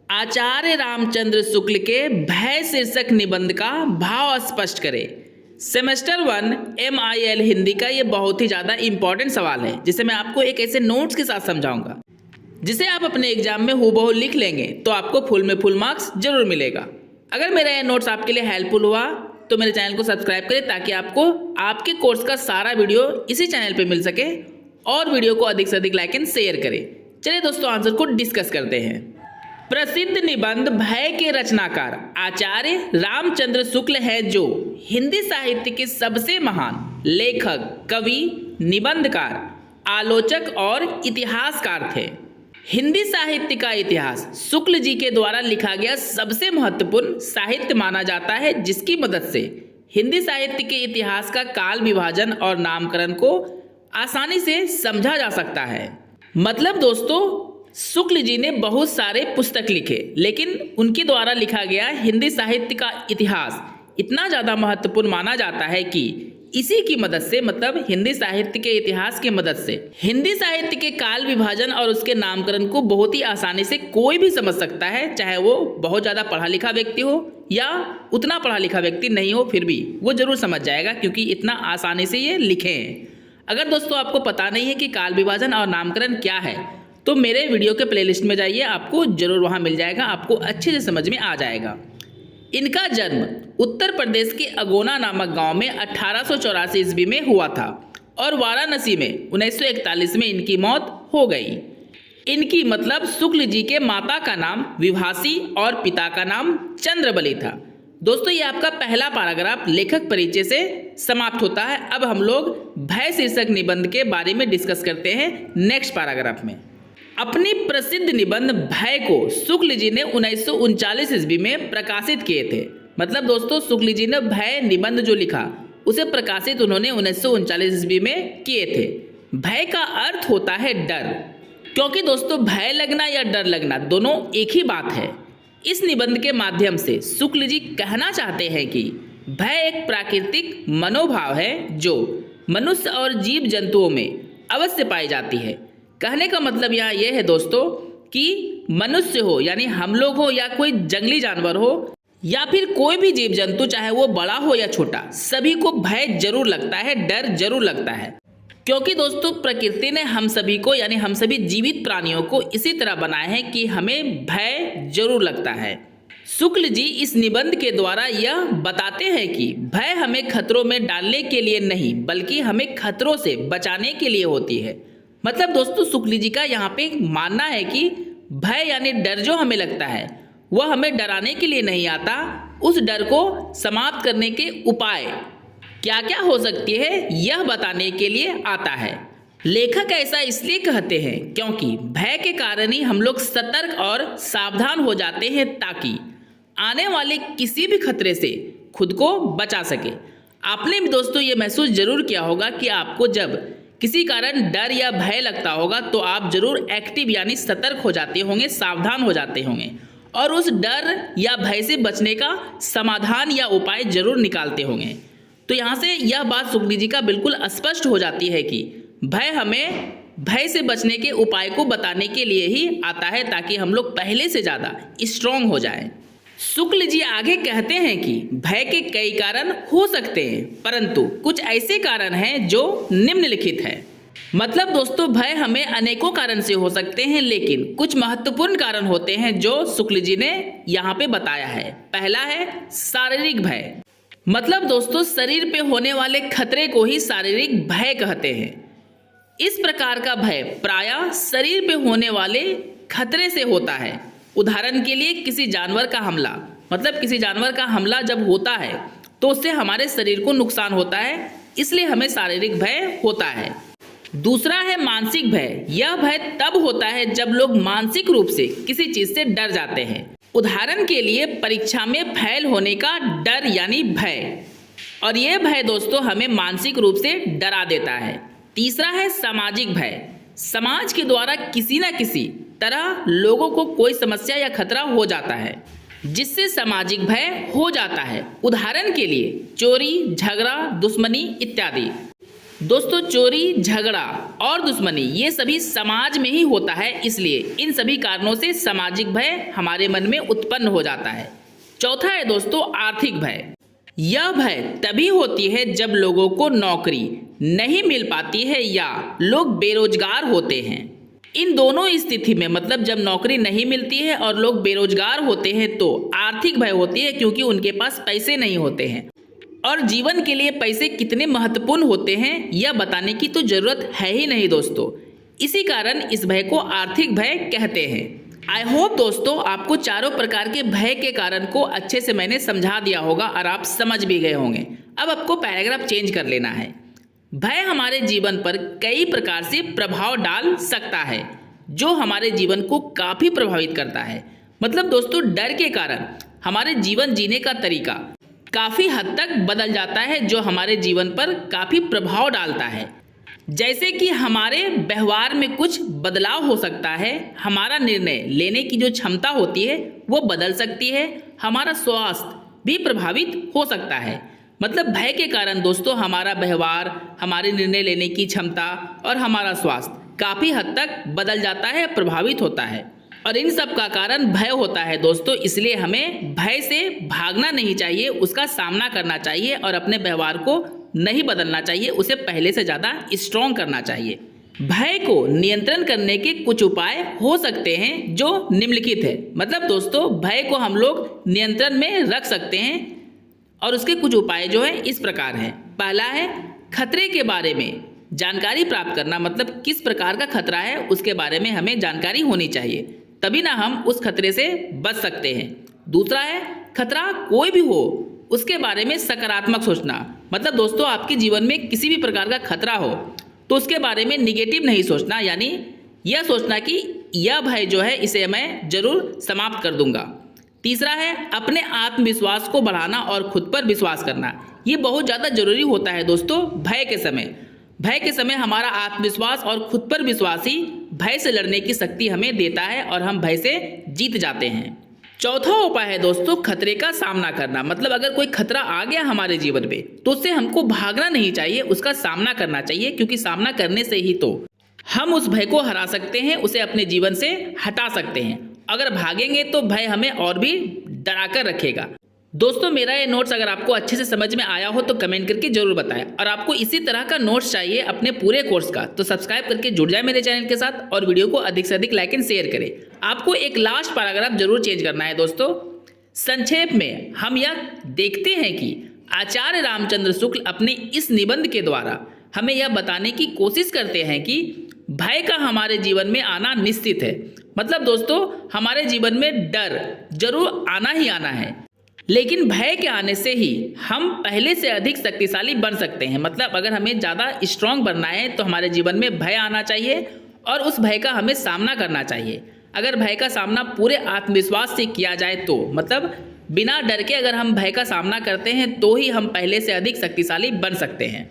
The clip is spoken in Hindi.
आचार्य रामचंद्र शुक्ल के भय शीर्षक निबंध का भाव स्पष्ट करें। सेमेस्टर 1 MIL हिंदी का ये बहुत ही ज़्यादा इंपॉर्टेंट सवाल है जिसे मैं आपको एक ऐसे नोट्स के साथ समझाऊंगा जिसे आप अपने एग्जाम में हूबहू लिख लेंगे तो आपको फुल में फुल मार्क्स जरूर मिलेगा। अगर मेरा ये नोट्स आपके लिए हेल्पफुल हुआ तो मेरे चैनल को सब्सक्राइब करें ताकि आपको आपके कोर्स का सारा वीडियो इसी चैनल पे मिल सके और वीडियो को अधिक से अधिक लाइक एंड शेयर करें। चलिए दोस्तों आंसर को डिस्कस करते हैं। प्रसिद्ध निबंध भय के रचनाकार आचार्य रामचंद्र शुक्ल है जो हिंदी साहित्य के सबसे महान लेखक, कवि, निबंधकार, आलोचक और इतिहासकार थे। हिंदी साहित्य का इतिहास शुक्ल जी के द्वारा लिखा गया सबसे महत्वपूर्ण साहित्य माना जाता है जिसकी मदद से हिंदी साहित्य के इतिहास का काल विभाजन और नामकरण को आसानी से समझा जा सकता है। मतलब दोस्तों शुक्ल जी ने बहुत सारे पुस्तक लिखे लेकिन उनके द्वारा लिखा गया हिंदी साहित्य का इतिहास इतना ज़्यादा महत्वपूर्ण माना जाता है कि इसी की मदद से मतलब हिंदी साहित्य के इतिहास की मदद से हिंदी साहित्य के काल विभाजन और उसके नामकरण को बहुत ही आसानी से कोई भी समझ सकता है, चाहे वो बहुत ज़्यादा पढ़ा लिखा व्यक्ति हो या उतना पढ़ा लिखा व्यक्ति नहीं हो, फिर भी वो जरूर समझ जाएगा क्योंकि इतना आसानी से ये लिखे हैं। अगर दोस्तों आपको पता नहीं है कि काल विभाजन और नामकरण क्या है तो मेरे वीडियो के प्लेलिस्ट में जाइए, आपको जरूर वहाँ मिल जाएगा, आपको अच्छे से समझ में आ जाएगा। इनका जन्म उत्तर प्रदेश के अगोना नामक गांव में 1884 ईस्वी में हुआ था और वाराणसी में 1941 में इनकी मौत हो गई। इनकी मतलब शुक्ल जी के माता का नाम विभासी और पिता का नाम चंद्रबली था। दोस्तों ये आपका पहला पैराग्राफ लेखक परिचय से समाप्त होता है। अब हम लोग भय शीर्षक निबंध के बारे में डिस्कस करते हैं नेक्स्ट पैराग्राफ में। अपनी प्रसिद्ध निबंध भय को शुक्ल जी ने 1939 ईस्वी में प्रकाशित किए थे। मतलब दोस्तों शुक्ल जी ने भय निबंध जो लिखा उसे प्रकाशित उन्होंने 1939 ईस्वी में किए थे। भय का अर्थ होता है डर, क्योंकि दोस्तों भय लगना या डर लगना दोनों एक ही बात है। इस निबंध के माध्यम से शुक्ल जी कहना चाहते हैं कि भय एक प्राकृतिक मनोभाव है जो मनुष्य और जीव जंतुओं में अवश्य पाई जाती है। कहने का मतलब यहाँ यह है दोस्तों कि मनुष्य हो यानी हम लोग हो या कोई जंगली जानवर हो या फिर कोई भी जीव जंतु चाहे वो बड़ा हो या छोटा, सभी को भय जरूर लगता है, डर जरूर लगता है। क्योंकि दोस्तों प्रकृति ने हम सभी को यानी हम सभी जीवित प्राणियों को इसी तरह बनाया है कि हमें भय जरूर लगता है। शुक्ल जी इस निबंध के द्वारा यह बताते हैं कि भय हमें खतरों में डालने के लिए नहीं बल्कि हमें खतरों से बचाने के लिए होती है। मतलब दोस्तों शुक्ल जी का यहाँ पे मानना है कि भय यानी डर जो हमें लगता है वह हमें डराने के लिए नहीं आता, उस डर को समाप्त करने के उपाय क्या क्या हो सकती है यह बताने के लिए आता है। लेखक ऐसा इसलिए कहते हैं क्योंकि भय के कारण ही हम लोग सतर्क और सावधान हो जाते हैं ताकि आने वाले किसी भी खतरे से खुद को बचा सके। आपने भी दोस्तों ये महसूस जरूर किया होगा कि आपको जब किसी कारण डर या भय लगता होगा तो आप जरूर एक्टिव यानी सतर्क हो जाते होंगे, सावधान हो जाते होंगे और उस डर या भय से बचने का समाधान या उपाय जरूर निकालते होंगे। तो यहाँ से यह बात शुक्ल जी का बिल्कुल स्पष्ट हो जाती है कि भय हमें भय से बचने के उपाय को बताने के लिए ही आता है ताकि हम लोग पहले से ज़्यादा स्ट्रांग हो जाएं। शुक्ल जी आगे कहते हैं कि भय के कई कारण हो सकते हैं परंतु कुछ ऐसे कारण हैं जो निम्नलिखित है। मतलब दोस्तों भय हमें अनेकों कारण से हो सकते हैं लेकिन कुछ महत्वपूर्ण कारण होते हैं जो शुक्ल जी ने यहाँ पे बताया है। पहला है शारीरिक भय। मतलब दोस्तों शरीर पे होने वाले खतरे को ही शारीरिक भय कहते हैं। इस प्रकार का भय प्रायः शरीर पे होने वाले खतरे से होता है। उदाहरण के लिए किसी जानवर का हमला, मतलब किसी जानवर का हमला जब होता है तो उससे हमारे शरीर को नुकसान होता है, इसलिए हमें शारीरिक भय होता है। दूसरा है मानसिक भय। यह भय तब होता है जब लोग मानसिक रूप से किसी चीज से डर जाते हैं। उदाहरण के लिए परीक्षा में फेल होने का डर यानी भय, और यह भय दोस्तों हमें मानसिक रूप से डरा देता है। तीसरा है सामाजिक भय। समाज के द्वारा किसी न किसी तरह लोगों को कोई समस्या या खतरा हो जाता है जिससे सामाजिक भय हो जाता है। उदाहरण के लिए चोरी, झगड़ा, दुश्मनी इत्यादि। दोस्तों चोरी, झगड़ा और दुश्मनी ये सभी समाज में ही होता है, इसलिए इन सभी कारणों से सामाजिक भय हमारे मन में उत्पन्न हो जाता है। चौथा है दोस्तों आर्थिक भय। यह भय तभी होती है जब लोगों को नौकरी नहीं मिल पाती है या लोग बेरोजगार होते हैं। इन दोनों स्थिति में मतलब जब नौकरी नहीं मिलती है और लोग बेरोजगार होते हैं तो आर्थिक भय होती है, क्योंकि उनके पास पैसे नहीं होते हैं। और जीवन के लिए पैसे कितने महत्वपूर्ण होते हैं यह बताने की तो जरूरत है ही नहीं दोस्तों। इसी कारण इस भय को आर्थिक भय कहते हैं। आई होप दोस्तों आपको चारों प्रकार के भय के कारण को अच्छे से मैंने समझा दिया होगा और आप समझ भी गए होंगे। अब आपको पैराग्राफ चेंज कर लेना है। भय हमारे जीवन पर कई प्रकार से प्रभाव डाल सकता है, जो हमारे जीवन को काफ़ी प्रभावित करता है। मतलब दोस्तों डर के कारण हमारे जीवन जीने का तरीका काफ़ी हद तक बदल जाता है, जो हमारे जीवन पर काफ़ी प्रभाव डालता है। जैसे कि हमारे व्यवहार में कुछ बदलाव हो सकता है, हमारा निर्णय लेने की जो क्षमता होती है वो बदल सकती है, हमारा स्वास्थ्य भी प्रभावित हो सकता है। मतलब भय के कारण दोस्तों हमारा व्यवहार, हमारे निर्णय लेने की क्षमता और हमारा स्वास्थ्य काफ़ी हद तक बदल जाता है, प्रभावित होता है। और इन सब का कारण भय होता है दोस्तों, इसलिए हमें भय से भागना नहीं चाहिए, उसका सामना करना चाहिए और अपने व्यवहार को नहीं बदलना चाहिए, उसे पहले से ज़्यादा स्ट्रॉन्ग करना चाहिए। भय को नियंत्रण करने के कुछ उपाय हो सकते हैं जो निम्नलिखित है। मतलब दोस्तों भय को हम लोग नियंत्रण में रख सकते हैं और उसके कुछ उपाय जो है इस प्रकार हैं। पहला है खतरे के बारे में जानकारी प्राप्त करना। मतलब किस प्रकार का खतरा है उसके बारे में हमें जानकारी होनी चाहिए, तभी ना हम उस खतरे से बच सकते हैं। दूसरा है खतरा कोई भी हो उसके बारे में सकारात्मक सोचना। मतलब दोस्तों आपके जीवन में किसी भी प्रकार का खतरा हो तो उसके बारे में निगेटिव नहीं सोचना, यानी यह सोचना कि यह भय जो है इसे मैं जरूर समाप्त कर दूंगा। तीसरा है अपने आत्मविश्वास को बढ़ाना और खुद पर विश्वास करना। ये बहुत ज़्यादा जरूरी होता है दोस्तों भय के समय। भय के समय हमारा आत्मविश्वास और खुद पर विश्वास ही भय से लड़ने की शक्ति हमें देता है और हम भय से जीत जाते हैं। चौथा उपाय है दोस्तों खतरे का सामना करना। मतलब अगर कोई खतरा आ गया हमारे जीवन में तो उससे हमको भागना नहीं चाहिए, उसका सामना करना चाहिए, क्योंकि सामना करने से ही तो हम उस भय को हरा सकते हैं, उसे अपने जीवन से हटा सकते हैं। अगर भागेंगे तो भय हमें और भी डरा कर रखेगा। दोस्तों मेरा ये नोट्स अगर आपको अच्छे से समझ में आया हो तो कमेंट करके जरूर बताएं, और आपको इसी तरह का नोट्स चाहिए अपने पूरे कोर्स का तो सब्सक्राइब करके जुड़ जाए मेरे चैनल के साथ और वीडियो को अधिक से अधिक लाइक एंड शेयर करें। आपको एक लास्ट पैराग्राफ जरूर चेंज करना है दोस्तों। संक्षेप में हम यह देखते हैं कि आचार्य रामचंद्र शुक्ल अपने इस निबंध के द्वारा हमें यह बताने की कोशिश करते हैं कि भय का हमारे जीवन में आना निश्चित है। मतलब दोस्तों हमारे जीवन में डर जरूर आना ही आना है, लेकिन भय के आने से ही हम पहले से अधिक शक्तिशाली बन सकते हैं। मतलब अगर हमें ज़्यादा स्ट्रांग बनना है तो हमारे जीवन में भय आना चाहिए और उस भय का हमें सामना करना चाहिए। अगर भय का सामना पूरे आत्मविश्वास से किया जाए तो मतलब बिना डर के अगर हम भय का सामना करते हैं तो ही हम पहले से अधिक शक्तिशाली बन सकते हैं।